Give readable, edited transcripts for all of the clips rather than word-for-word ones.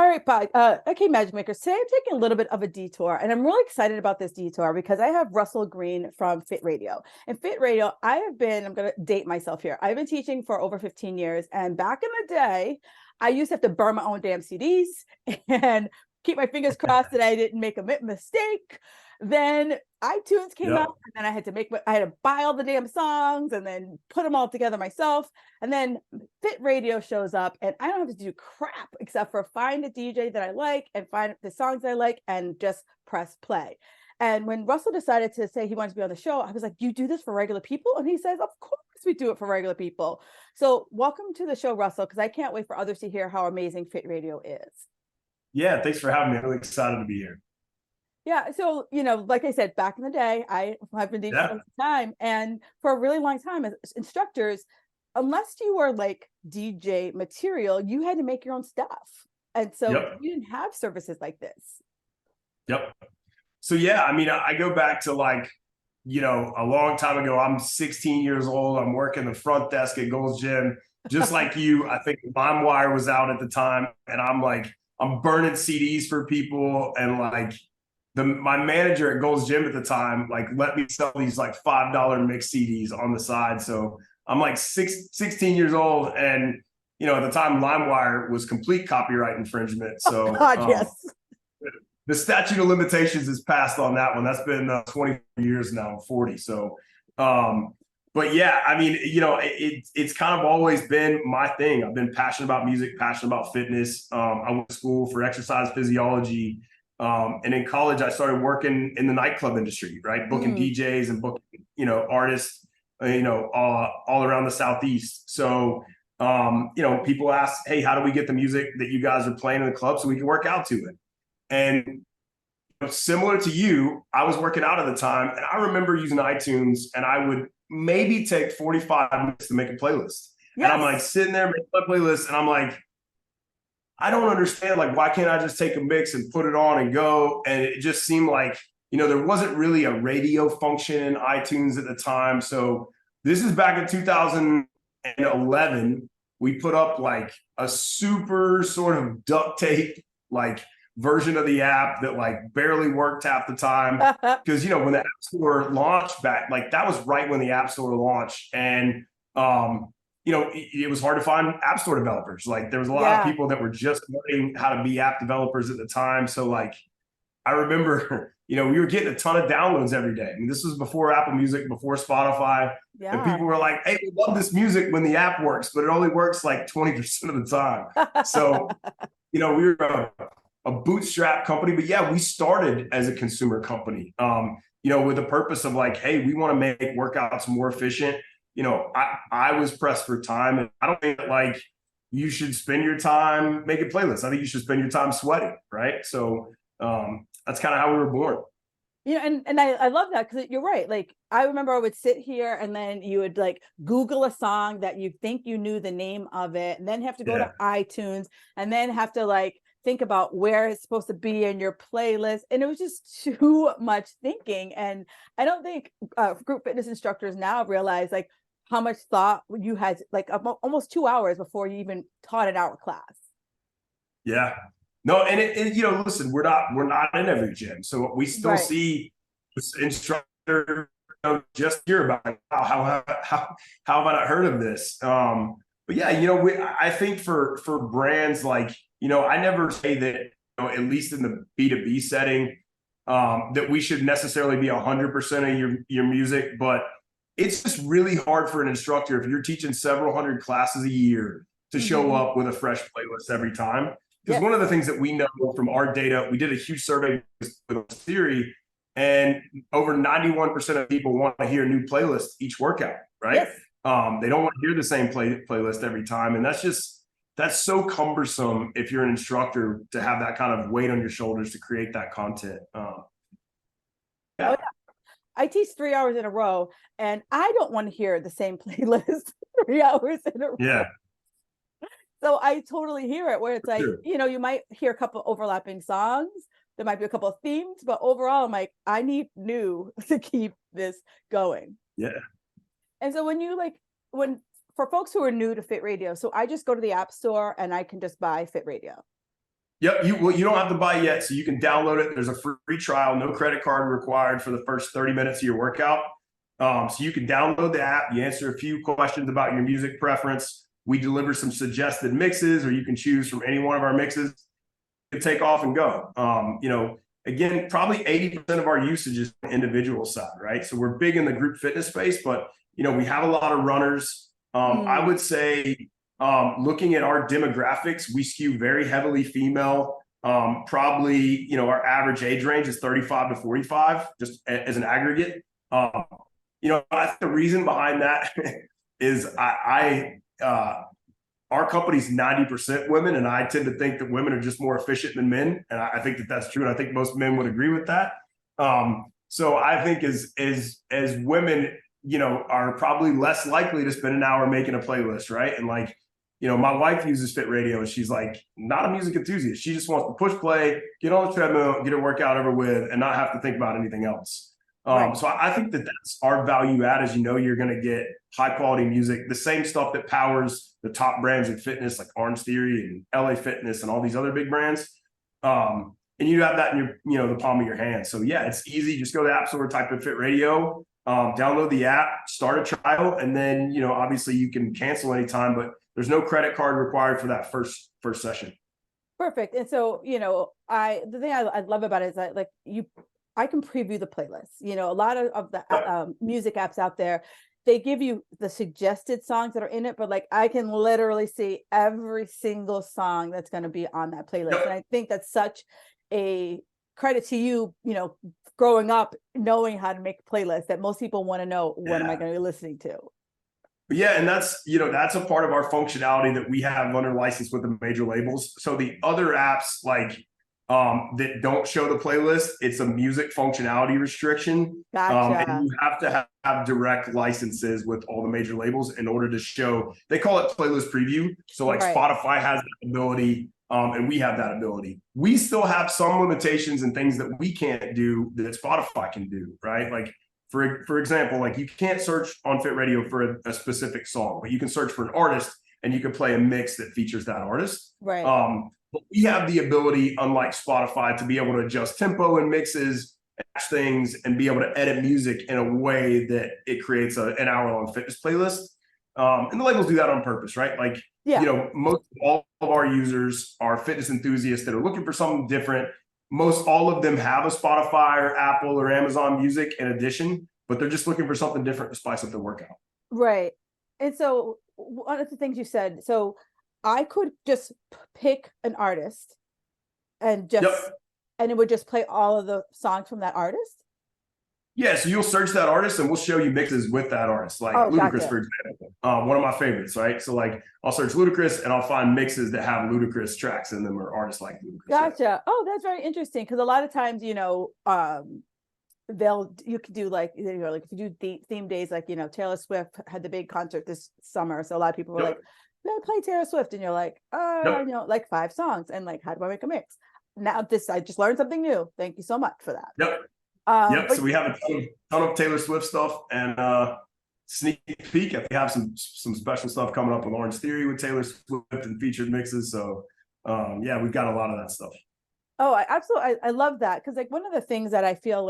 All right, okay, Magic Makers. Today I'm taking a little bit of a detour, and I'm really excited about this detour because I have Russell Greene from Fit Radio. And Fit Radio, I'm going to date myself here. I've been teaching for over 15 years, and back in the day, I used to have to burn my own damn CDs and keep my fingers crossed that I didn't make a mistake. Then iTunes came Yep. out, and then I had to buy all the damn songs and then put them all together myself. And then Fit Radio shows up, and I don't have to do crap except for find a DJ that I like and find the songs I like and just press play. And when Russell decided to say he wanted to be on the show, I was like, "You do this for regular people?" And he says, "Of course we do it for regular people." So welcome to the show, Russell, because I can't wait for others to hear how amazing Fit Radio is. Yeah, thanks for having me. I'm really excited to be here. Yeah, so like I said, back in the day, I've been teaching for a time, and for a really long time as instructors, unless you were like DJ material, you had to make your own stuff, and so you didn't have services like this. Yep. So yeah, I mean, I go back to like, a long time ago. I'm 16 years old. I'm working the front desk at Gold's Gym, just like you. I think LimeWire was out at the time, and I'm burning CDs for people, and like my manager at Gold's Gym at the time, like, let me sell these like $5 mix CDs on the side. So I'm like 16 years old. And, at the time, LimeWire was complete copyright infringement. So yes. The statute of limitations is passed on that one. That's been 20 years now, 40. So, but yeah, I mean, it's kind of always been my thing. I've been passionate about music, passionate about fitness. I went to school for exercise physiology. And in college, I started working in the nightclub industry, right? Booking DJs and booking, artists, all around the Southeast. So, people ask, hey, how do we get the music that you guys are playing in the club so we can work out to it? And similar to you, I was working out at the time, and I remember using iTunes, and I would maybe take 45 minutes to make a playlist. Yes. And I'm like sitting there making my playlist, and I'm like, I don't understand, like, why can't I just take a mix and put it on and go? And it just seemed like, there wasn't really a radio function in iTunes at the time. So this is back in 2011. We put up like a super sort of duct tape, like, version of the app that like barely worked half the time. Because, when the App Store launched back, like that was right when the App Store launched. And, it was hard to find App Store developers. Like there was a lot of people that were just learning how to be app developers at the time. So like, I remember, we were getting a ton of downloads every day. I mean, this was before Apple Music, before Spotify. Yeah. And people were like, hey, we love this music when the app works, but it only works like 20% of the time. So, we were a bootstrap company, but yeah, we started as a consumer company, with the purpose of like, hey, we want to make workouts more efficient. I was pressed for time, and I don't think that like you should spend your time making playlists. I think you should spend your time sweating, right? So that's kind of how we were born. And I love that because you're right. Like I remember I would sit here and then you would like Google a song that you think you knew the name of it, and then have to go to iTunes and then have to like think about where it's supposed to be in your playlist. And it was just too much thinking. And I don't think group fitness instructors now realize like how much thought you had, like almost 2 hours before you even taught an hour class. Yeah. No, and listen, we're not in every gym, so we still see instructor just hear about how have I not heard of this? But yeah, I think for brands like, I never say that, at least in the B2B setting, that we should necessarily be 100% of your music, but it's just really hard for an instructor if you're teaching several hundred classes a year to show up with a fresh playlist every time. Because one of the things that we know from our data, we did a huge survey with theory, and over 91% of people want to hear a new playlist each workout, right? Yes. They don't want to hear the same playlist every time. And that's so cumbersome if you're an instructor to have that kind of weight on your shoulders to create that content. Yeah. I teach 3 hours in a row, and I don't want to hear the same playlist 3 hours in a row. Yeah. So I totally hear it where it's like, you might hear a couple overlapping songs. There might be a couple of themes, but overall, I'm like, I need new to keep this going. Yeah. And so for folks who are new to Fit Radio, so I just go to the App Store and I can just buy Fit Radio. Yep, you don't have to buy yet, so you can download it. There's a free trial, no credit card required for the first 30 minutes of your workout. So you can download the app. You answer a few questions about your music preference. We deliver some suggested mixes, or you can choose from any one of our mixes to take off and go. Again, probably 80% of our usage is on the individual side, right? So we're big in the group fitness space, but we have a lot of runners. I would say, looking at our demographics, we skew very heavily female. Probably, our average age range is 35 to 45, just as an aggregate. I think the reason behind that is our company's 90% women, and I tend to think that women are just more efficient than men, and I think that that's true, and I think most men would agree with that. So I think as women, are probably less likely to spend an hour making a playlist, right? And my wife uses Fit Radio, and she's like not a music enthusiast. She just wants to push play, get on the treadmill, get her workout over with, and not have to think about anything else. Right. So I think that that's our value add. As you're going to get high quality music, the same stuff that powers the top brands in fitness like Orange Theory and LA Fitness and all these other big brands. And you have that in your, the palm of your hand. So yeah, it's easy. Just go to the App Store, type in Fit Radio, download the app, start a trial, and then obviously you can cancel anytime, but there's no credit card required for that first session. Perfect. And so, the thing I love about it is that I can preview the playlist. A lot of the music apps out there, they give you the suggested songs that are in it, but I can literally see every single song that's going to be on that playlist. Yep. And I think that's such a credit to you, growing up, knowing how to make a playlist, that most people want to know, what am I going to be listening to? Yeah, and that's a part of our functionality that we have under license with the major labels. So the other apps that don't show the playlist, it's a music functionality restriction. Gotcha. And you have to have direct licenses with all the major labels in order to show. They call it playlist preview. So right. Spotify has that ability, and we have that ability. We still have some limitations and things that we can't do that Spotify can do, right? For example, you can't search on Fit Radio for a specific song, but you can search for an artist and you can play a mix that features that artist. Right. But we have the ability, unlike Spotify, to be able to adjust tempo and mixes, things, and be able to edit music in a way that it creates an hour-long fitness playlist. And the labels do that on purpose, right? Most all of our users are fitness enthusiasts that are looking for something different. Most all of them have a Spotify or Apple or Amazon Music in addition, but they're just looking for something different to spice up their workout. Right. And so one of the things you said, so I could just pick an artist and and it would just play all of the songs from that artist? Yeah, so you'll search that artist and we'll show you mixes with that artist, Ludacris, gotcha. For example, one of my favorites, right? So I'll search Ludacris and I'll find mixes that have Ludacris tracks in them or artists like Ludacris. Gotcha. Right? Oh, that's very interesting, because a lot of times, you could do if you do theme days, Taylor Swift had the big concert this summer, so a lot of people were play Taylor Swift, and you're I know 5 songs, and how do I make a mix? Now I just learned something new. Thank you so much for that. Yep. So we have a ton of Taylor Swift stuff, and sneak peek, we have some special stuff coming up with Orange Theory with Taylor Swift and featured mixes. So we've got a lot of that stuff. Oh, I love that, because one of the things that I feel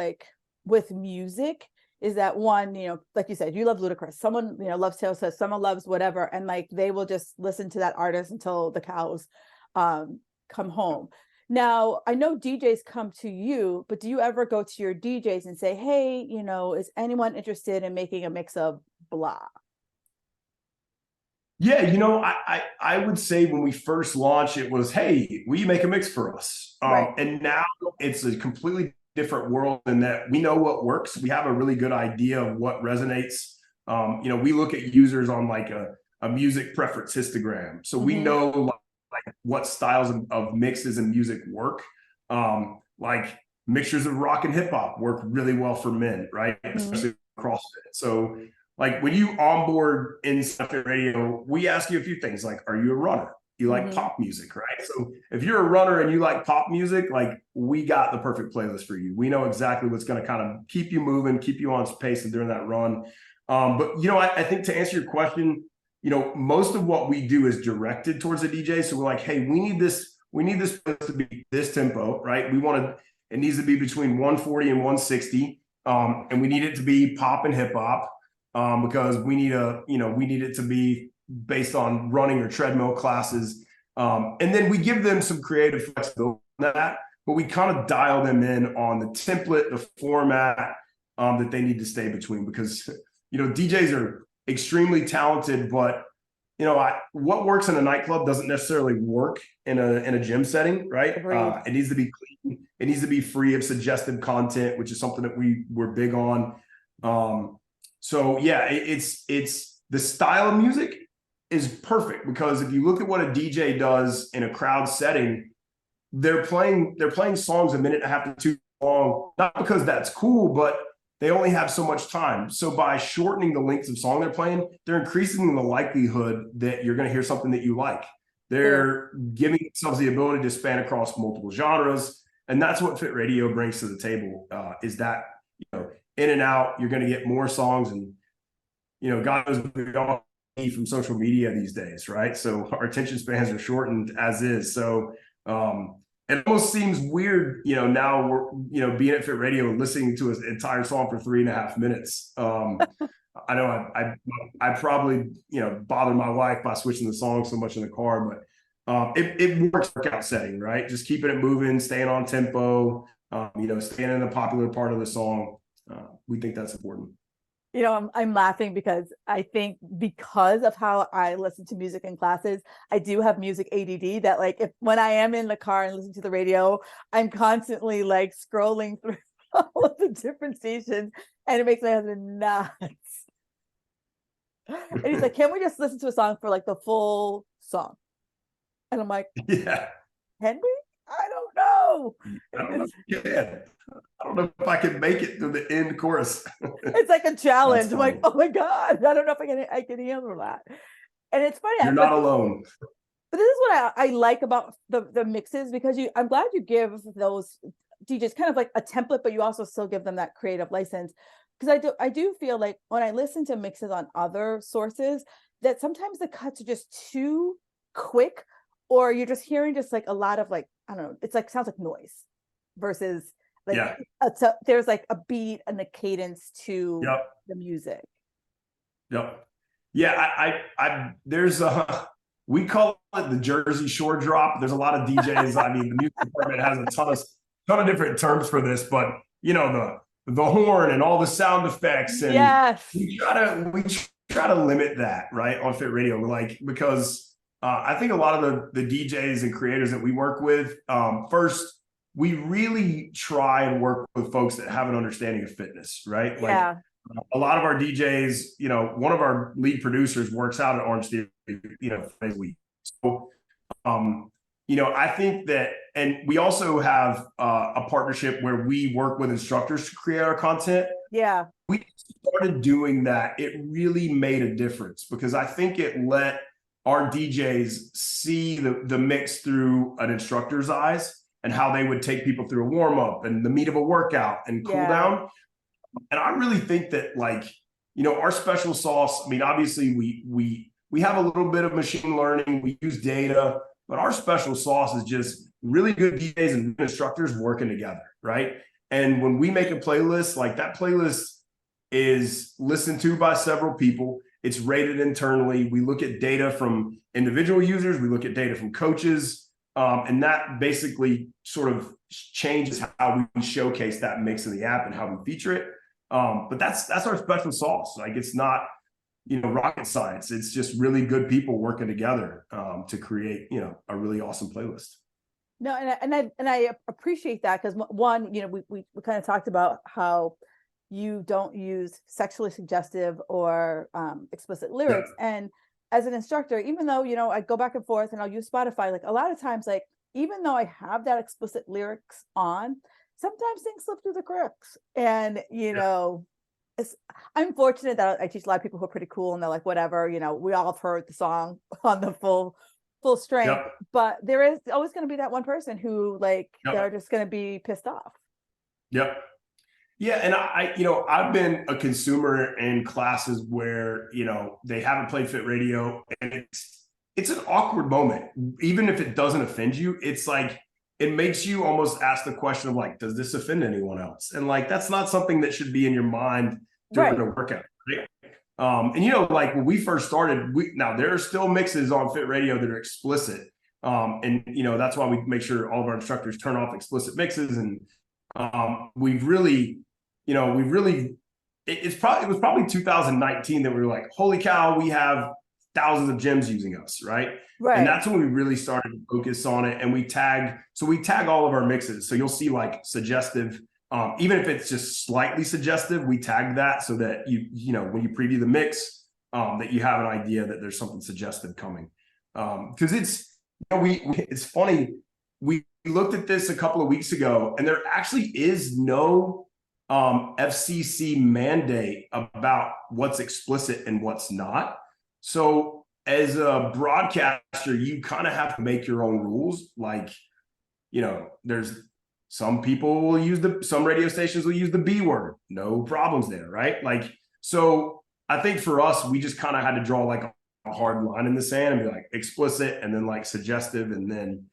with music is that one, like you said, you love Ludacris. Someone, loves Taylor Swift, someone loves whatever. And they will just listen to that artist until the cows come home. Now, I know DJs come to you, but do you ever go to your DJs and say, hey, is anyone interested in making a mix of blah? Yeah, I would say when we first launched, it was, hey, will you make a mix for us? Right. And now it's a completely different world in that we know what works. We have a really good idea of what resonates. We look at users on a music preference histogram. So we know what styles of mixes and music work. Mixtures of rock and hip hop work really well for men, right? Especially CrossFit. So when you onboard in Fit Radio, we ask you a few things are you a runner? You like pop music, right? So if you're a runner and you like pop music, we got the perfect playlist for you. We know exactly what's going to kind of keep you moving, keep you on pace during that run. But I think to answer your question, most of what we do is directed towards a DJ. So we're hey, we need this we need this to be this tempo, right? It needs to be between 140 and 160. And we need it to be pop and hip hop, because we need it to be based on running or treadmill classes. And then we give them some creative flexibility on that, but we kind of dial them in on the template, the format, that they need to stay between, because, DJs are extremely talented, but what works in a nightclub doesn't necessarily work in a gym setting, right? It needs to be clean. It needs to be free of suggestive content, which is something that we're big on. So yeah, it's the style of music is perfect, because if you look at what a DJ does in a crowd setting, they're playing songs a minute and a half to 2 long, not because that's cool, but they only have so much time. So by shortening the lengths of song they're playing, they're increasing the likelihood that you're going to hear something that you like. They're giving themselves the ability to span across multiple genres. And that's what Fit Radio brings to the table, is that, in and out, you're going to get more songs. And, God knows we all need from social media these days, right? So our attention spans are shortened as is. So, it almost seems weird, now we're, being at Fit Radio and listening to an entire song for 3.5 minutes. I know I probably, bother my wife by switching the song so much in the car, but it works workout setting, right? Just keeping it moving, staying on tempo, staying in the popular part of the song. We think that's important. I'm laughing because I think because of how I listen to music in classes, I do have music ADD that, like, when I am in the car and listening to the radio, I'm constantly like scrolling through all of the different stations, and it makes my husband nuts. And he's like, "Can we just listen to a song for like the full song?" And I'm like, "Yeah, can we? I don't know. I don't know if you can. I don't know if I can make it through the end chorus." It's like a challenge. I'm like, oh my God, I don't know if I can handle that. And it's funny. You're not alone. But this is what I like about the mixes, because I'm glad you give those DJs kind of like a template, but you also still give them that creative license. Because I do feel like when I listen to mixes on other sources, that sometimes the cuts are just too quick, or you're just hearing just like a lot of, like, I don't know, it's like sounds like noise versus like there's like a beat and a cadence to the music. Yep. Yeah, I there's we call it the Jersey Shore drop. There's a lot of DJs. I mean, the music department has a ton of different terms for this, but the horn and all the sound effects, and we try to limit that, right, on Fit Radio, like, because I think a lot of the DJs and creators that we work with, first, we really try and work with folks that have an understanding of fitness, right? Like, a lot of our DJs, one of our lead producers works out at Orange Theory, every week. So, I think that, and we also have a partnership where we work with instructors to create our content. Yeah. We started doing that. It really made a difference, because I think it let our DJs see the mix through an instructor's eyes, and how they would take people through a warm up and the meat of a workout and cool down. And I really think that, like, our special sauce, I mean, obviously we have a little bit of machine learning, we use data, but our special sauce is just really good DJs and instructors working together, right? And when we make a playlist, like, that playlist is listened to by several people. It's rated internally. We look at data from individual users. We look at data from coaches. And that basically sort of changes how we showcase that mix in the app and how we feature it. But that's our special sauce. Like, it's not, rocket science. It's just really good people working together to create, a really awesome playlist. No, and I appreciate that, because one, we kind of talked about how you don't use sexually suggestive or explicit lyrics. And as an instructor, even though, I go back and forth and I'll use Spotify, like, a lot of times, like, even though I have that explicit lyrics on, sometimes things slip through the cracks. And, I'm fortunate that I teach a lot of people who are pretty cool, and they're like, whatever, we all have heard the song on the full strength, but there is always going to be that one person who, like, they're just going to be pissed off. Yep. Yeah, and I've been a consumer in classes where, they haven't played Fit Radio, and it's an awkward moment. Even if it doesn't offend you, it's like, it makes you almost ask the question of like, does this offend anyone else? And like, that's not something that should be in your mind during a workout, right? And you know, like when we first started, now there are still mixes on Fit Radio that are explicit. And you know, that's why we make sure all of our instructors turn off explicit mixes. And we've really, you know, it was probably 2019 that we were like, holy cow, we have thousands of gyms using us, right? And that's when we really started to focus on it. And we tag all of our mixes. So you'll see like suggestive, even if it's just slightly suggestive, we tag that so that you know, when you preview the mix, that you have an idea that there's something suggestive coming. Because it's, you know, it's funny. We looked at this a couple of weeks ago, and there actually is no FCC mandate about what's explicit and what's not. So as a broadcaster, you kind of have to make your own rules. Like, you know, there's some people will use some radio stations will use the B word, no problems there, right? Like, so I think for us, we just kind of had to draw like a hard line in the sand and be like explicit and then like suggestive, and then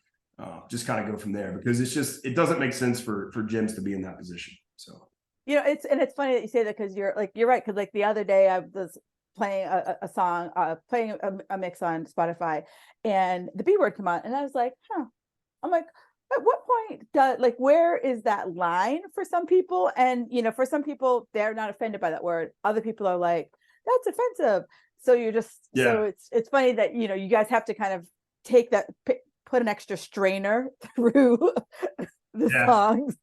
just kind of go from there, because it doesn't make sense for gyms to be in that position. So, you know, it's funny that you say that, because you're right. Because like the other day I was playing a song, playing a mix on Spotify, and the B word come on, and I was like, I'm like, at what point where is that line for some people? And you know, for some people, they're not offended by that word. Other people are like, that's offensive. So you're just, so it's funny that, you know, you guys have to kind of take that, put an extra strainer through the songs.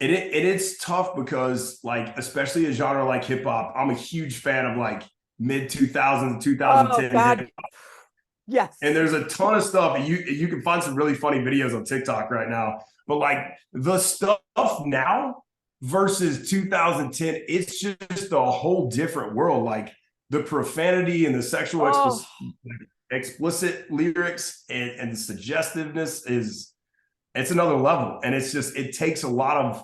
It's tough because, like, especially a genre like hip hop, I'm a huge fan of like mid 2000s, 2010. Oh, God. Yes. And there's a ton of stuff. You can find some really funny videos on TikTok right now. But like the stuff now versus 2010, it's just a whole different world. Like the profanity and the sexual explicit lyrics and the suggestiveness it's another level. And it's just, it takes a lot of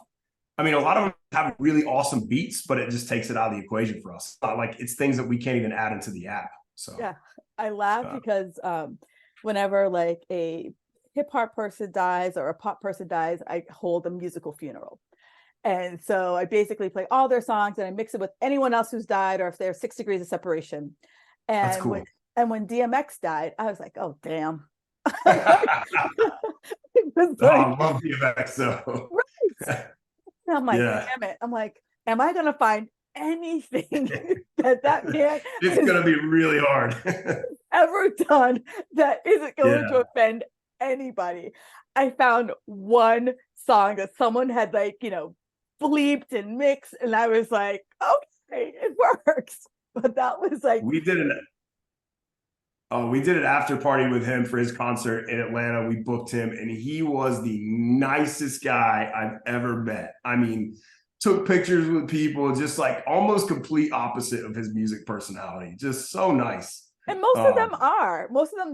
them have really awesome beats, but it just takes it out of the equation for us. Like it's things that we can't even add into the app. So yeah, I laugh because whenever like a hip hop person dies or a pop person dies, I hold a musical funeral. And so I basically play all their songs and I mix it with anyone else who's died, or if they're 6 degrees of separation. And that's cool. When DMX died, I was like, oh, damn. I love DMX though. Right. And I'm like, damn it. I'm like, am I going to find anything that man it's going to be really hard ever done that isn't going to offend anybody? I found one song that someone had like, you know, bleeped and mixed, and I was like, okay, it works. But that was like, we did an after party with him for his concert in Atlanta. We booked him, and he was the nicest guy I've ever met. I mean, took pictures with people, just like almost complete opposite of his music personality. Just so nice. And most of them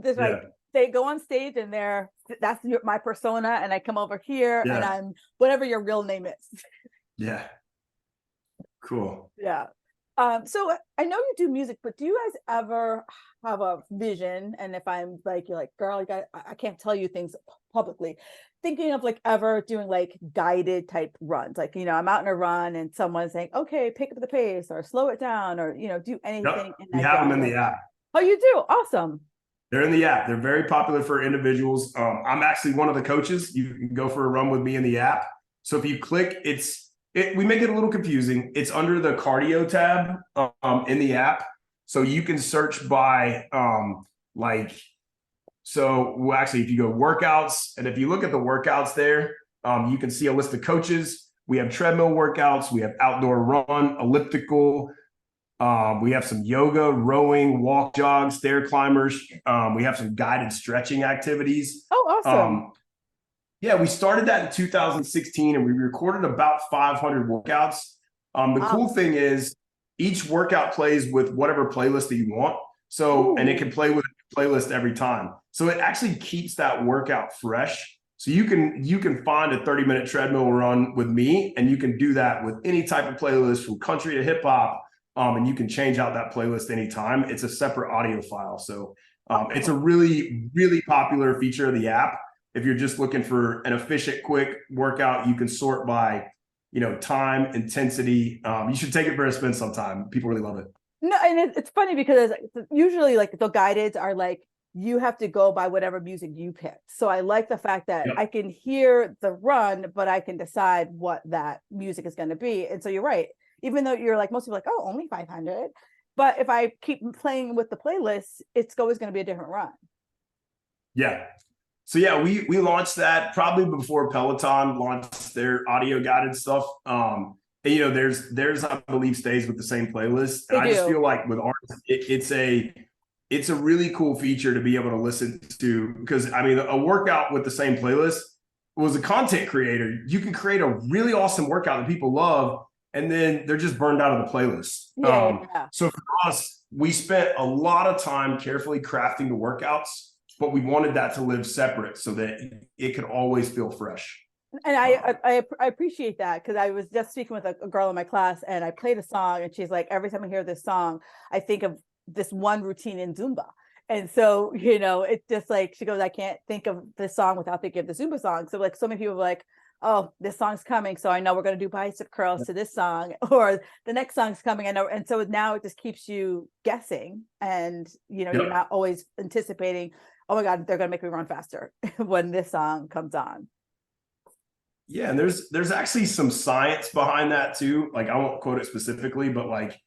just like, they go on stage and that's my persona, and I come over here and I'm whatever your real name is. Yeah. Cool. Yeah. So I know you do music, but do you guys ever have a vision? And if I'm like, you're like, girl, I can't tell you things publicly, thinking of like ever doing like guided type runs, like, you know, I'm out in a run and someone's saying, okay, pick up the pace or slow it down, or, you know, do anything. We have them in the app. Oh, you do? Awesome. They're in the app. They're very popular for individuals. I'm actually one of the coaches. You can go for a run with me in the app. So if you click, we make it a little confusing. It's under the cardio tab in the app. So you can search by actually, if you go workouts, and if you look at the workouts there, you can see a list of coaches. We have treadmill workouts. We have outdoor run, elliptical. We have some yoga, rowing, walk, jog, stair climbers. We have some guided stretching activities. Oh, awesome. We started that in 2016, and we recorded about 500 workouts. The cool thing is each workout plays with whatever playlist that you want. So, and it can play with a playlist every time. So it actually keeps that workout fresh. So you can find a 30-minute treadmill run with me, and you can do that with any type of playlist from country to hip hop. And you can change out that playlist anytime. It's a separate audio file. So It's a really, really popular feature of the app. If you're just looking for an efficient, quick workout, you can sort by, time, intensity. You should take it for a spin sometime. People really love it. No, and it's funny because usually like the guideds are like you have to go by whatever music you pick. So I like the fact that I can hear the run, but I can decide what that music is going to be. And so you're right. Even though you're like most people are like, oh, only 500. But if I keep playing with the playlist, it's always going to be a different run. Yeah. So yeah, we launched that probably before Peloton launched their audio guided stuff. And, there's I believe stays with the same playlist. And I just feel like with ours, it's a really cool feature to be able to listen to, because I mean a workout with the same playlist, was a content creator, you can create a really awesome workout that people love, and then they're just burned out of the playlist. So for us, we spent a lot of time carefully crafting the workouts, but we wanted that to live separate so that it could always feel fresh. And I appreciate that, because I was just speaking with a girl in my class and I played a song and she's like, every time I hear this song, I think of this one routine in Zumba. And so, it's just like, she goes, I can't think of this song without thinking of the Zumba song. So like so many people are like, oh, this song's coming, so I know we're going to do bicep curls to this song, or the next song's coming. I know. And so now it just keeps you guessing, and you're not always anticipating, oh my God, they're going to make me run faster when this song comes on. Yeah, and there's actually some science behind that too. Like I won't quote it specifically, but like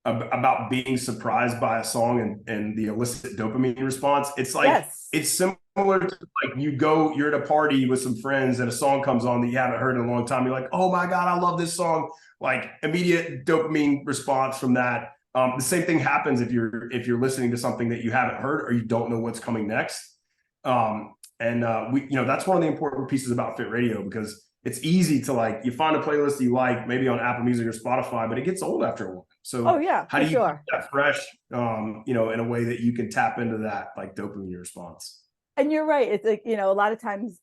about being surprised by a song and the illicit dopamine response. It's like It's similar to like you're at a party with some friends and a song comes on that you haven't heard in a long time. You're like, oh my God, I love this song. Like immediate dopamine response from that. The same thing happens if you're listening to something that you haven't heard or you don't know what's coming next. That's one of the important pieces about Fit Radio, because it's easy to like, you find a playlist you like, maybe on Apple Music or Spotify, but it gets old after a while. So how do you keep that fresh, in a way that you can tap into that like dopamine response? And you're right. It's like, a lot of times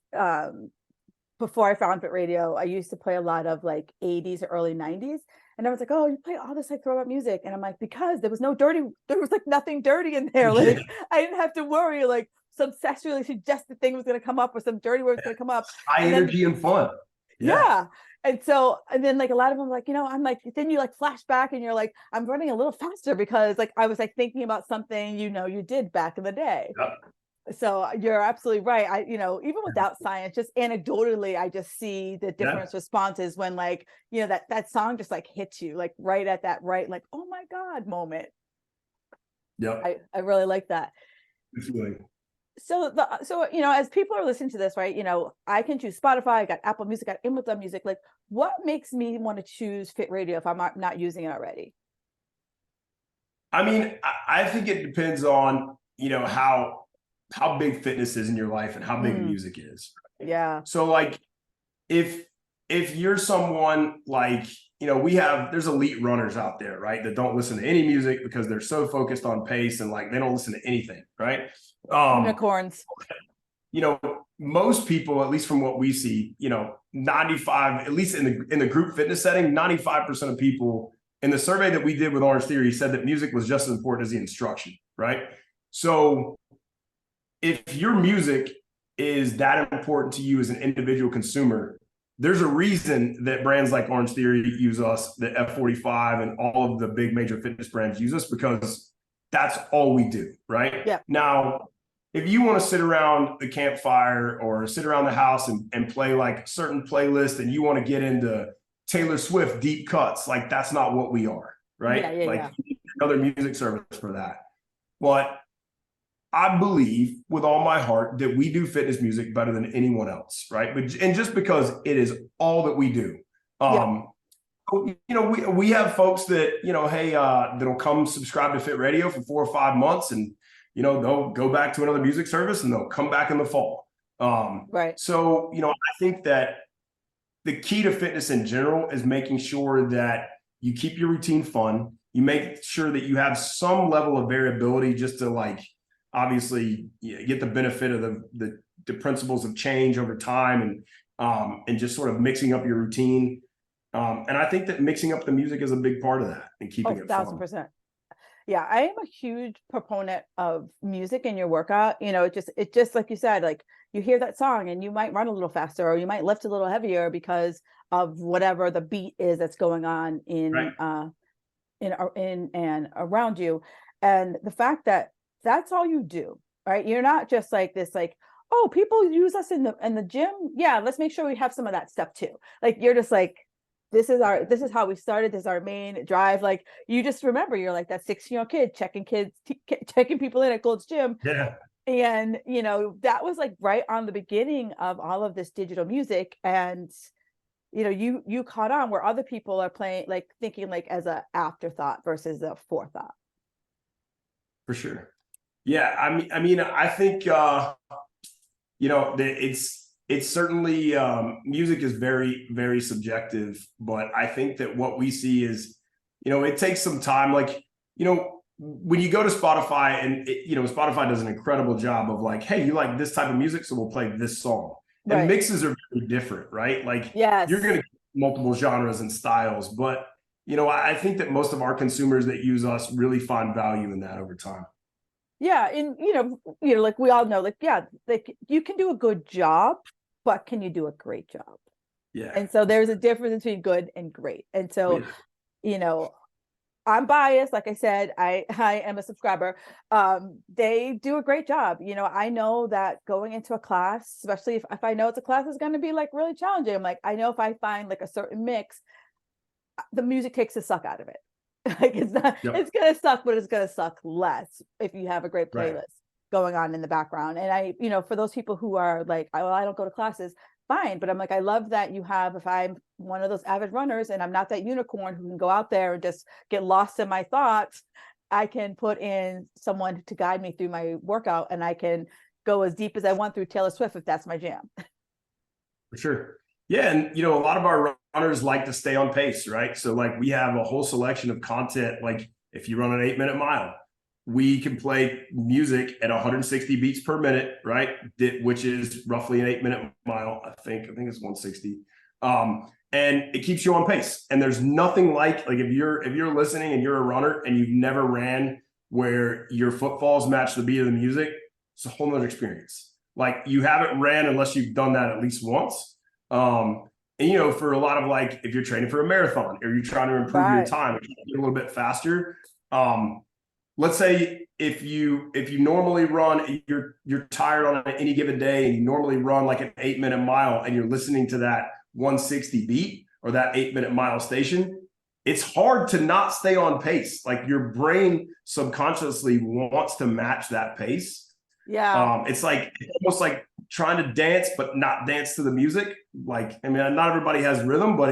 before I found Fit Radio, I used to play a lot of like 80s or early 90s. And I was like, oh, you play all this like throwback music. And I'm like, because there was like nothing dirty in there. Like I didn't have to worry like some sexually suggested thing was going to come up or some dirty word was going to come up. High energy and fun. Yeah. And then like a lot of them like, I'm like, then you like flash back and you're like, I'm running a little faster because like I was like thinking about something, you did back in the day. So you're absolutely right. Even without science, just anecdotally, I just see the different responses when like, that song just like hits you like right at that right, like, oh my God moment. I really like that. So as people are listening to this, right, I can choose Spotify, I got Apple Music, I got Amazon Music. Like what makes me want to choose Fit Radio if I'm not using it already? I mean, I think it depends on, how big fitness is in your life and how big music is. Yeah. So like if you're someone like, there's elite runners out there, right, that don't listen to any music because they're so focused on pace and like they don't listen to anything, right? Unicorns. Most people, at least from what we see, 95, at least in the group fitness setting, 95% of people in the survey that we did with Orange Theory said that music was just as important as the instruction, right? So if your music is that important to you as an individual consumer, there's a reason that brands like Orange Theory use us, the F45 and all of the big major fitness brands use us, because that's all we do, right? Yeah. Now, if you want to sit around the campfire or sit around the house and play like a certain playlist and you want to get into Taylor Swift deep cuts, like that's not what we are, right? You need another music service for that. But I believe with all my heart that we do fitness music better than anyone else, right? And just because it is all that we do. We have folks that, that'll come subscribe to Fit Radio for 4 or 5 months and, they'll go back to another music service and they'll come back in the fall. Right. So, I think that the key to fitness in general is making sure that you keep your routine fun. You make sure that you have some level of variability just to like, obviously get the benefit of the principles of change over time and just sort of mixing up your routine. And I think that mixing up the music is a big part of that and keeping it 1,000%. Yeah, I am a huge proponent of music in your workout. It just like you said, like you hear that song and you might run a little faster or you might lift a little heavier because of whatever the beat is that's going on Right. in and around you. And the fact that that's all you do, right? You're not just like this, like, oh, people use us in the gym. Yeah, let's make sure we have some of that stuff too. Like you're just like, this is how we started. This is our main drive. Like you just remember you're like that 16-year-old kid checking people in at Gold's Gym. Yeah. And that was like right on the beginning of all of this digital music. And you caught on where other people are playing, like thinking like as a afterthought versus a forethought. For sure. Yeah. I think, it's certainly, music is very, very subjective, but I think that what we see is, it takes some time. Like, when you go to Spotify and Spotify does an incredible job of like, hey, you like this type of music, so we'll play this song. And Right. mixes are very different, right? Like Yes. you're going to get multiple genres and styles, but I think that most of our consumers that use us really find value in that over time. Yeah. And like we all know, like, yeah, like you can do a good job, but can you do a great job? Yeah. And so there's a difference between good and great. And Oh, so, yeah. you know, I'm biased. Like I said, I am a subscriber. They do a great job. I know that going into a class, especially if I know it's a class is going to be like really challenging, I'm like, I know if I find like a certain mix, the music takes the suck out of it. Like it's not, Yep. it's gonna suck, but it's gonna suck less if you have a great Right. playlist going on in the background. And for those people who are like, well, I don't go to classes, fine. But I'm like, I love that you have, if I'm one of those avid runners and I'm not that unicorn who can go out there and just get lost in my thoughts, I can put in someone to guide me through my workout and I can go as deep as I want through Taylor Swift if that's my jam. For sure. Yeah. And, a lot of our runners like to stay on pace, right? So, like, we have a whole selection of content. Like, if you run an 8-minute mile, we can play music at 160 beats per minute, right? Which is roughly an 8-minute mile. I think it's 160. And it keeps you on pace. And there's nothing like if you're listening and you're a runner and you've never ran where your footfalls match the beat of the music, it's a whole nother experience. Like you haven't ran unless you've done that at least once. And for a lot of like, if you're training for a marathon or you're trying to improve your Right. time, get a little bit faster. Let's say if you normally run, you're tired on any given day and you normally run like an 8-minute mile and you're listening to that 160 beat or that 8-minute mile station, it's hard to not stay on pace. Like your brain subconsciously wants to match that pace. Yeah. It's almost like trying to dance, but not dance to the music. Like, not everybody has rhythm, but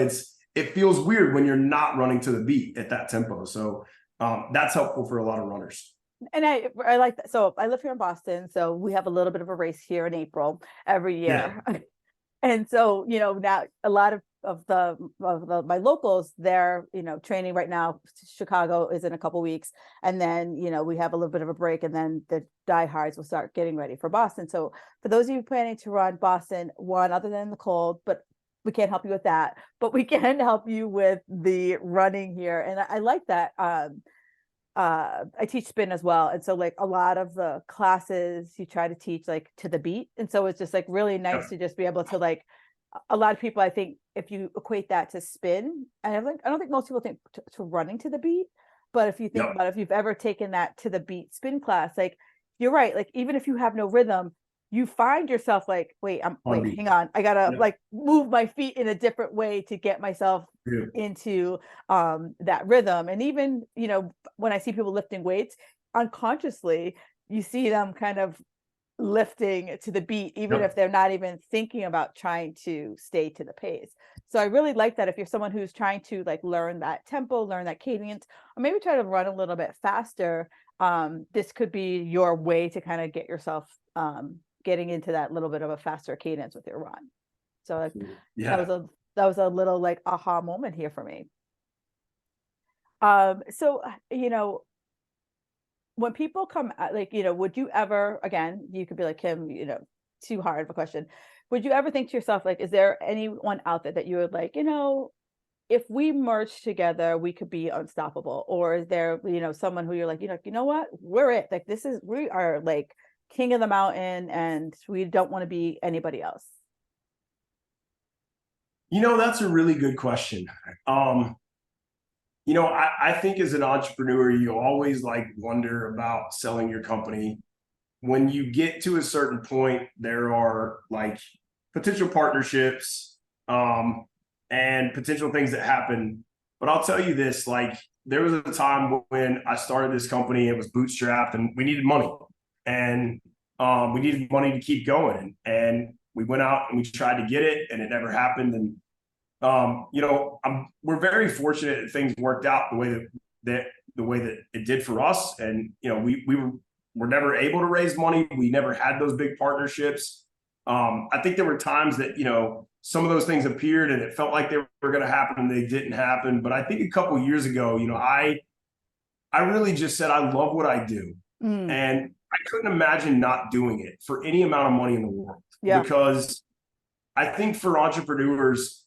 it feels weird when you're not running to the beat at that tempo. So that's helpful for a lot of runners. And I like that. So I live here in Boston, so we have a little bit of a race here in April every Yeah. year. And so, now a lot of my locals, they're, training right now. Chicago is in a couple weeks. And then, we have a little bit of a break and then the diehards will start getting ready for Boston. So for those of you planning to run Boston, one, other than the cold, but we can't help you with that, but we can help you with the running here. And I like that. I teach spin as well, and so like a lot of the classes you try to teach like to the beat, and so it's just like really nice to just be able to like, a lot of people, I think if you equate that to spin, and I don't think most people think to running to the beat, but if you think Yep. about if you've ever taken that to the beat spin class, like you're right, like even if you have no rhythm, you find yourself like, wait, hang on, I gotta Yep. like move my feet in a different way to get myself Yeah. into that rhythm. And even when I see people lifting weights unconsciously, you see them kind of lifting to the beat even Yep. if they're not even thinking about trying to stay to the pace. So I really like that if you're someone who's trying to like learn that tempo, learn that cadence, or maybe try to run a little bit faster, this could be your way to kind of get yourself getting into that little bit of a faster cadence with your run. So like, Yeah. that was a little like aha moment here for me. So when people come like, would you ever, again, you could be like, Kim, too hard of a question. Would you ever think to yourself, like, is there anyone out there that you would like, if we merge together, we could be unstoppable? Or is there, someone who you're like, you know what, we're it. Like we are like king of the mountain, and we don't want to be anybody else. That's a really good question. I think as an entrepreneur, you always like wonder about selling your company. When you get to a certain point, there are like potential partnerships, and potential things that happen. But I'll tell you this, like there was a time when I started this company, it was bootstrapped and we needed money, and we needed money to keep going. And we went out and we tried to get it and it never happened. And we're very fortunate that things worked out the way that it did for us. And were never able to raise money. We never had those big partnerships. I think there were times that some of those things appeared and it felt like they were going to happen and they didn't happen. But I think a couple of years ago, I really just said I love what I do, and I couldn't imagine not doing it for any amount of money in the world. Yeah. Because I think for entrepreneurs,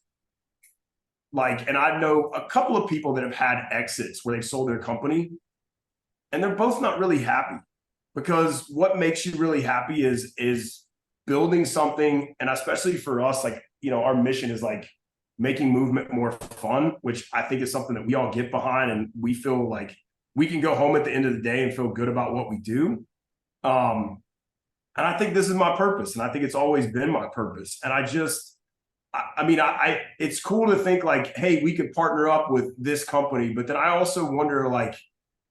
and I know a couple of people that have had exits where they've sold their company and they're both not really happy, because what makes you really happy is building something. And especially for us, our mission is like making movement more fun, which I think is something that we all get behind, and we feel like we can go home at the end of the day and feel good about what we do. And I think this is my purpose, and I think it's always been my purpose. And it's cool to think like, hey, we could partner up with this company, but then I also wonder, like,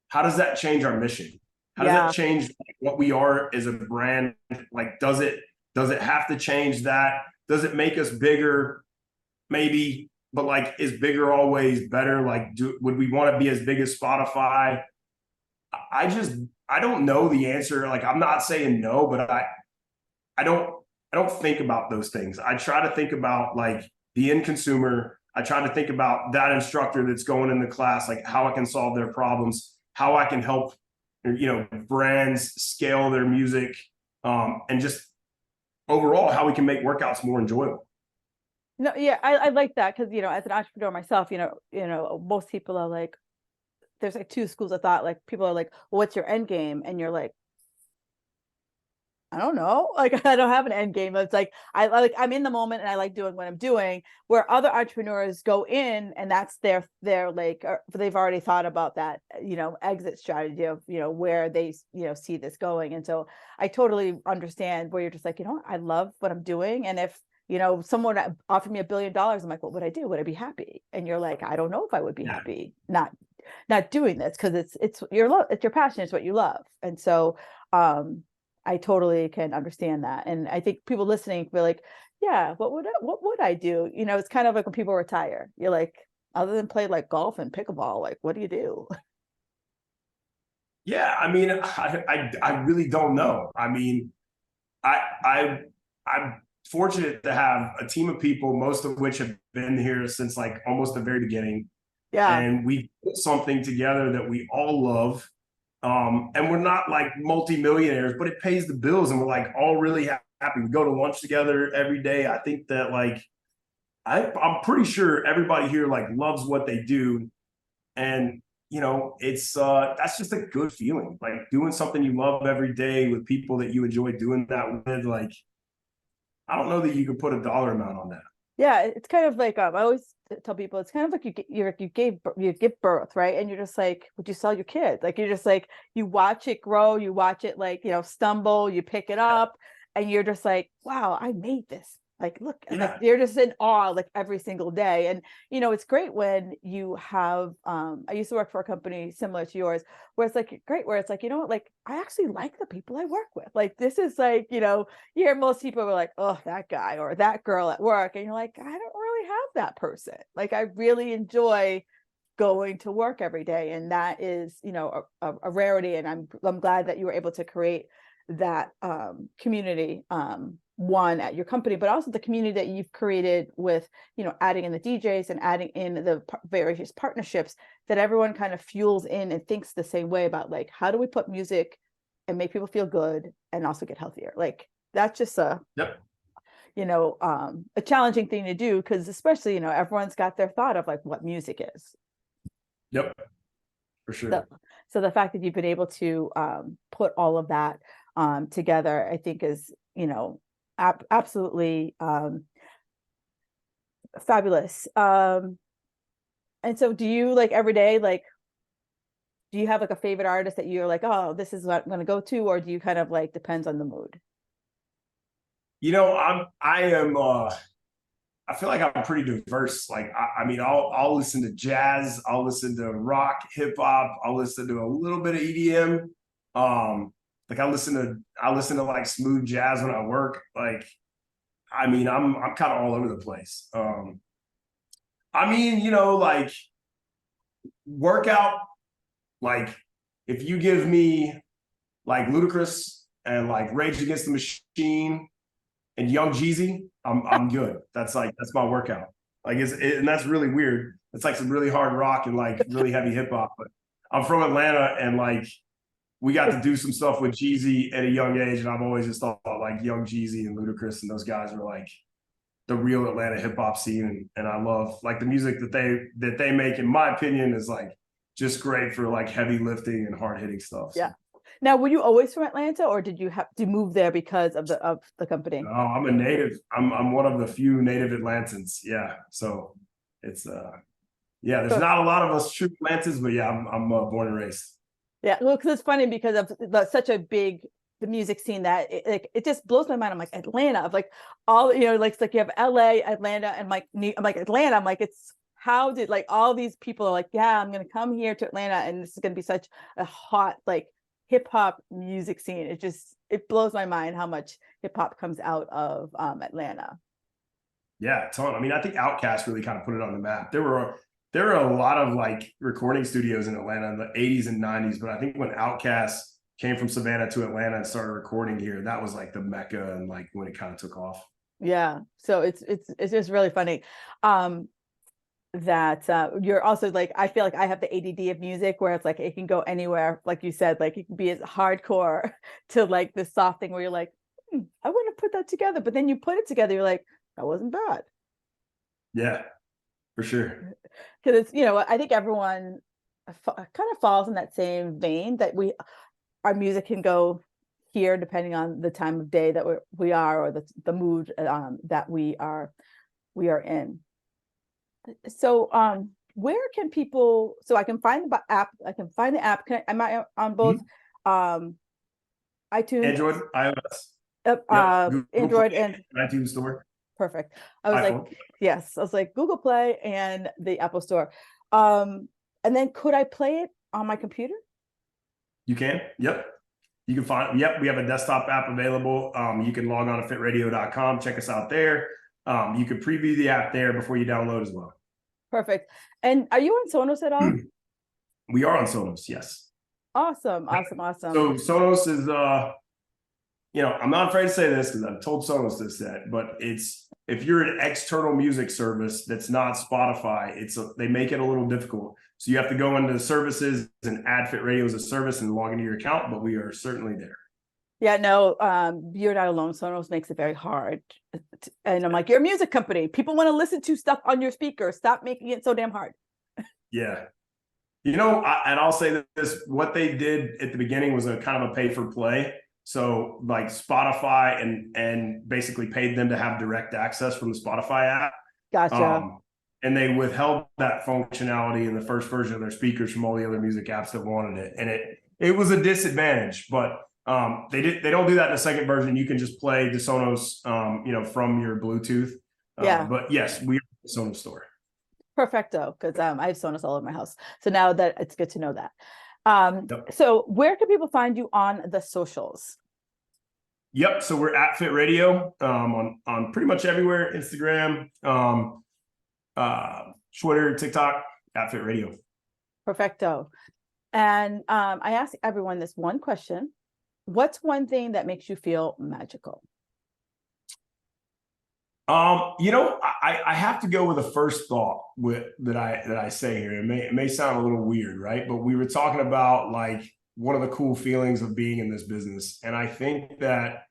how does that change our mission? How does that change what we are as a brand? Like, does it have to change that? Does it make us bigger? Maybe, but like, is bigger always better? Like, would we want to be as big as Spotify? I don't know the answer. Like, I'm not saying no, but I don't think about those things. I try to think about like the end consumer. I try to think about that instructor that's going in the class, like how I can solve their problems, how I can help, brands scale their music, and just overall how we can make workouts more enjoyable. No, yeah, I like that, because as an entrepreneur myself, most people are like, there's like two schools of thought. Like people are like, well, what's your end game? And you're like, I don't know. Like, I don't have an end game. It's like I'm in the moment and I like doing what I'm doing. Where other entrepreneurs go in and that's their like, they've already thought about that, exit strategy of, where they, see this going. And so I totally understand where you're just like, I love what I'm doing. And if, someone offered me $1 billion, I'm like, what would I do? Would I be happy? And you're like, I don't know if I would be happy not doing this, because it's your passion, it's what you love. And so, I totally can understand that. And I think people listening feel like, yeah, what would I do? It's kind of like when people retire, you're like, other than play like golf and pickleball, like, what do you do? Yeah. I really don't know. I'm fortunate to have a team of people, most of which have been here since like almost the very beginning. Yeah. And we put something together that we all love. And we're not like multimillionaires, but it pays the bills, and we're like all really happy. We go to lunch together every day. I think that like I'm pretty sure everybody here like loves what they do, and it's that's just a good feeling. Like doing something you love every day with people that you enjoy doing that with. Like, I don't know that you could put a dollar amount on that. Yeah, it's kind of like I always tell people, it's kind of like you give birth, right? And you're just like, would you sell your kid? Like, you're just like, you watch it grow, you watch it like, stumble, you pick it up, and you're just like, wow, I made this. Like, look, like you're just in awe like every single day. And it's great when you have I used to work for a company similar to yours, where it's like great, where it's like, like I actually like the people I work with. Like, this is like, you hear most people are like, oh, that guy or that girl at work, and you're like, I don't really have that person. Like, I really enjoy going to work every day, and that is, a rarity. And I'm glad that you were able to create that community, one at your company, but also the community that you've created with, adding in the DJs and adding in the various partnerships, that everyone kind of fuels in and thinks the same way about, like, how do we put music and make people feel good and also get healthier? Like, that's just a challenging thing to do, because especially, everyone's got their thought of like what music is. Yep, for sure. So the fact that you've been able to put all of that together, I think is, absolutely fabulous. And so do you like every day, like, do you have like a favorite artist that you're like, oh, this is what I'm going to go to? Or do you kind of like, depends on the mood? I feel like I'm pretty diverse. Like, I mean, I'll listen to jazz, I'll listen to rock, hip hop, I'll listen to a little bit of EDM. Like I listen to like smooth jazz when I work. Like, I mean, I'm kind of all over the place. I mean, like workout, like if you give me like Ludacris and like Rage Against the Machine and Young Jeezy, I'm good. That's my workout. Like and that's really weird. It's like some really hard rock and like really heavy hip hop. But I'm from Atlanta, and like we got to do some stuff with Jeezy at a young age, and I've always just thought like Young Jeezy and Ludacris and those guys were like the real Atlanta hip hop scene, and I love like the music that they make. In my opinion, is like just great for like heavy lifting and hard hitting stuff. Yeah. Now, were you always from Atlanta, or did you have to move there because of the company? No, I'm a native. I'm one of the few native Atlantans. Yeah, so it's yeah. There's not a lot of us true Atlantans, but yeah, I'm born and raised. Yeah, well, because it's funny because of such a big the music scene that it just blows my mind. I'm like Atlanta, of like all like it's like you have LA, Atlanta, and like I'm like Atlanta. I'm like, it's how did like all these people are like, yeah, I'm gonna come here to Atlanta, and this is gonna be such a hot like hip hop music scene. It blows my mind how much hip hop comes out of Atlanta. Yeah, a ton. I mean, I think Outkast really kind of put it on the map. There were a lot of like recording studios in Atlanta in the 80s and 90s, but I think when Outkast came from Savannah to Atlanta and started recording here, that was like the mecca, and like when it kind of took off. Yeah, so it's just really funny that you're also like, I feel like I have the ADD of music where it's like it can go anywhere, like you said, like it can be as hardcore to like this soft thing where you're like, I want to put that together, but then you put it together, you're like, that wasn't bad. Yeah, for sure. Because it's I think everyone kind of falls in that same vein that our music can go here depending on the time of day that we are, or the mood that we are in. So where can people, so I can find the app, am I on both iTunes, Android, iOS, Android Play, and iTunes Store. Perfect. I was iPhone. like, yes, I was like Google Play and the Apple Store. And then could I play it on my computer? You can. Yep. You can find. Yep. We have a desktop app available. You can log on to fitradio.com. Check us out there. You can preview the app there before you download as well. Perfect. And are you on Sonos at all? We are on Sonos. Yes. Awesome. So Sonos is, I'm not afraid to say this because I've told Sonos this, but if you're an external music service that's not Spotify, they make it a little difficult. So you have to go into services and add Fit Radio as a service and log into your account, but we are certainly there. Yeah, no, you're not alone. Sonos makes it very hard. And I'm like, you're a music company. People want to listen to stuff on your speaker. Stop making it so damn hard. Yeah. And I'll say this, what they did at the beginning was a kind of a pay for play. So like Spotify and basically paid them to have direct access from the Spotify app. Gotcha. And they withheld that functionality in the first version of their speakers from all the other music apps that wanted it. And it was a disadvantage, but they don't do that in the second version. You can just play the Sonos, from your Bluetooth. Yeah. But yes, we are the Sonos store. Perfecto, because I have Sonos all over my house. So now that it's good to know that. So where can people find you on the socials? Yep. So we're at Fit Radio on pretty much everywhere. Instagram, Twitter, TikTok, at Fit Radio. Perfecto. And I ask everyone this one question. What's one thing that makes you feel magical? I have to go with the first thought that I say here. It may sound a little weird, right? But we were talking about like one of the cool feelings of being in this business. And I think that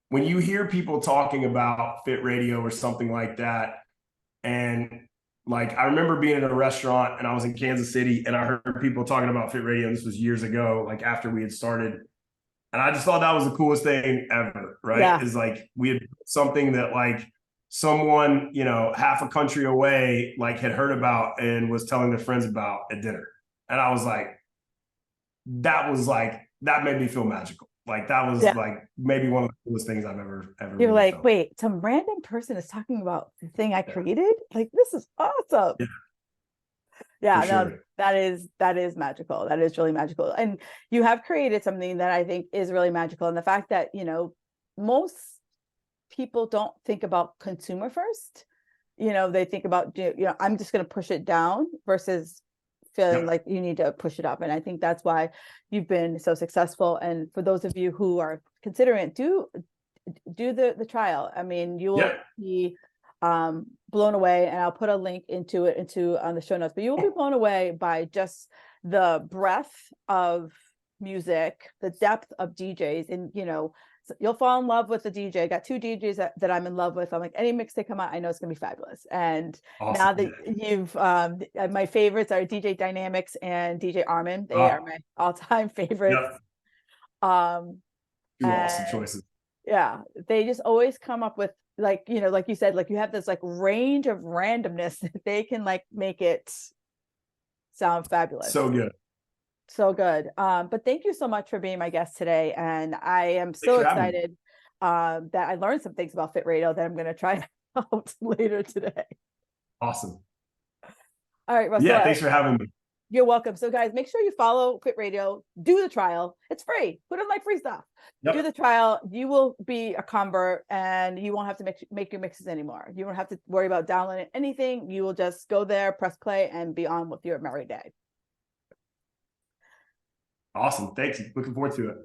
when you hear people talking about Fit Radio or something like that, and like I remember being in a restaurant and I was in Kansas City and I heard people talking about Fit Radio, and this was years ago, like after we had started. And I just thought that was the coolest thing ever, right? Yeah. Is like we had something that like someone, you know, half a country away, like had heard about and was telling their friends about at dinner. And I was like, that made me feel magical. Like that was like maybe one of the coolest things I've ever You're really like, felt. wait, some random person is talking about the thing I created? Like, this is awesome. Yeah, no, Sure. that is magical. That is really magical. And you have created something that I think is really magical. And the fact that, you know, most people don't think about consumer first. You know, they think about, you know, I'm just going to push it down versus feeling like you need to push it up. And I think that's why you've been so successful. And for those of you who are considering it, do the trial. I mean, you will be blown away, and I'll put a link into on the show notes, but you will be blown away by just the breadth of music, the depth of DJs, and you know, you'll fall in love with the DJ. I got 2 DJs that I'm in love with. I'm like, any mix they come out, I know it's gonna be fabulous. And now that you've my favorites are DJ Dynamics and DJ Armin. They are my all-time favorites. Two awesome choices. Yeah, they just always come up with, like, you know, like you said, like you have this like range of randomness that they can like make it sound fabulous. So good. So good. But thank you so much for being my guest today. And I am so excited that I learned some things about Fit Radio that I'm going to try out later today. Awesome. All right, Russell. Yeah, thanks for having me. You're welcome. So guys, make sure you follow Fit Radio, do the trial. It's free. Who doesn't like free stuff? Do the trial. You will be a convert and you won't have to make your mixes anymore. You don't have to worry about downloading anything. You will just go there, press play, and be on with your merry day. Awesome. Thanks. Looking forward to it.